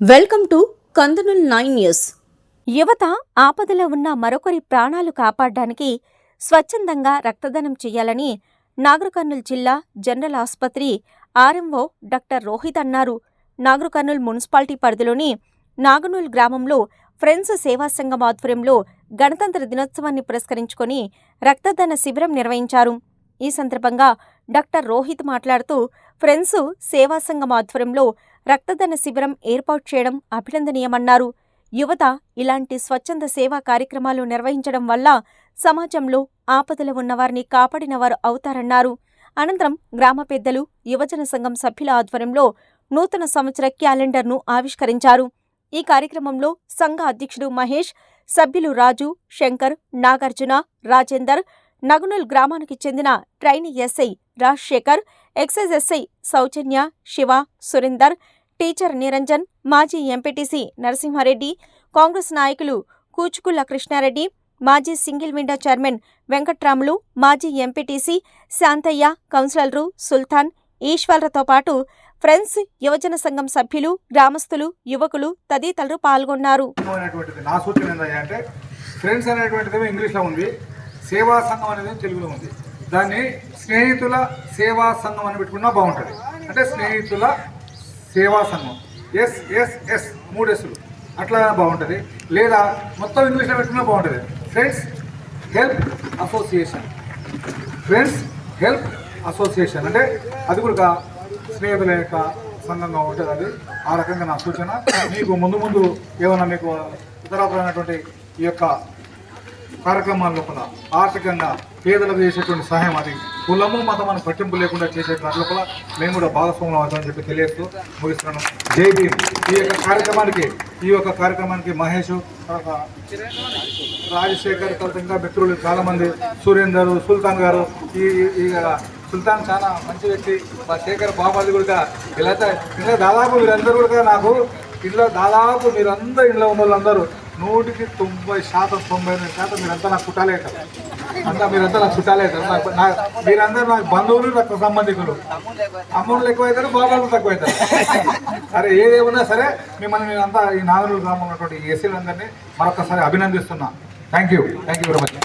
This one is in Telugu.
Welcome to కందనూల్ 9 news. యువత ఆపదలో ఉన్న మరొకరి ప్రాణాలు కాపాడడానికి స్వచ్ఛందంగా రక్తదానం చేయాలని నాగర్ కర్నూల్ జిల్లా జనరల్ ఆసుపత్రి ఆర్ఎంఓ డాక్టర్ రోహిత్ అన్నారు. నాగర్ కర్నూల్ మున్సిపాలిటీ పరిధిలోని నాగనూల్ గ్రామంలో ఫ్రెండ్స్ సేవా సంఘం ఆధ్వర్యంలో గణతంత్ర దినోత్సవాన్ని పురస్కరించుకొని రక్తదాన శిబిరం నిర్వహించారు. ఈ సందర్భంగా డాక్టర్ రోహిత్ మాట్లాడుతూ ఫ్రెండ్స్ సేవా సంఘం ఆధ్వర్యంలో రక్తదాన శిబిరం ఏర్పాటు చేయడం అభినందనీయమన్నారు. యువత ఇలాంటి స్వచ్ఛంద సేవా కార్యక్రమాలు నిర్వహించడం వల్ల సమాజంలో ఆపదలో ఉన్నవారిని కాపాడినవారు అవుతారన్నారు. అనంతరం గ్రామ పెద్దలు, యువజన సంఘం సభ్యుల ఆధ్వర్యంలో నూతన సంవత్సర క్యాలెండర్ను ఆవిష్కరించారు. ఈ కార్యక్రమంలో సంఘ అధ్యక్షుడు మహేష్, సభ్యులు రాజు, శంకర్, నాగార్జున, రాజేందర్, నగనూల్ గ్రామానికి చెందిన trainee SI Rajasekhar, excise SI Soujanya, Shiva, Surender, teacher Niranjan, మాజీ ఎంపీటీసీ నరసింహారెడ్డి, కాంగ్రెస్ నాయకులు కూచుకుల్ల కృష్ణారెడ్డి, మాజీ సింగిల్ విండో చైర్మన్ వెంకట్రాములు, మాజీ ఎంపీటీసీ శాంతయ్య, కౌన్సిలర్లు సుల్తాన్, ఈశ్వర్లతో పాటు ఫ్రెండ్స్ యువజన సంఘం సభ్యులు, గ్రామస్తులు, యువకులు తదితరులు పాల్గొన్నారు. నా సూచన ఏంటంటే ఫ్రెండ్స్ అనేటువంటిది ఇంగ్లీష్లో ఉంది, సేవా సంఘం అనేది తెలుగులో ఉంది. దాన్ని స్నేహితుల సేవా సంఘం అని పెట్టుకున్నా బాగుంటుంది. అంటే స్నేహితుల సేవా సంఘం ఎస్ఎస్ఎస్ 3 Sలు అట్లా బాగుంటుంది. లేదా మొత్తం ఇంగ్లీష్లో పెట్టుకున్నా బాగుంటుంది. Friends help association, friends help association అంటే అది కూడా స్నేహితుల యొక్క సంఘంగా ఉంటుంది. అది ఆ రకంగా నా సూచన. మీకు ముందు ఏమైనా మీకు ఇతరమైనటువంటి ఈ యొక్క కార్యక్రమాల లోపల ఆర్థికంగా పేదలకు చేసేటువంటి సహాయం, అది కులము మతమని పట్టింపు లేకుండా చేసే దాని లోపల మేము కూడా భాగస్వాములు అవుతామని చెప్పి తెలియజేస్తూ ముగిస్తున్నాను. జై భీమ్. ఈ యొక్క కార్యక్రమానికి మహేష్, రాజశేఖర్, ఇంకా మిత్రులు చాలామంది, సురేందర్, సుల్తాన్ గారు, ఈ సుల్తాన్ చాలా మంచి వ్యక్తి, మా శేఖర్ బాబాది కూడా ఇలా దాదాపు మీరందరూ కూడా నాకు ఇంట్లో దాదాపు మీరందరూ ఇంట్లో ఉన్న వాళ్ళందరూ 100కి 90%, 99% మీరంతా నాకు చుట్టాలే అవుతారు. మీరంతా నాకు చుట్టాలే అవుతారు. మీరందరూ నాకు బంధువులు, రక్త సంబంధికులు. అమౌంట్లు ఎక్కువ అవుతారు, బాబాలు తక్కువ అవుతారు. సరే ఏదేమన్నా సరే మిమ్మల్ని నేనంతా ఈ నాగనూరు గ్రామంలో ఉన్నటువంటి ఎస్సీలందరినీ మరొకసారి అభినందిస్తున్నా. Thank you very much.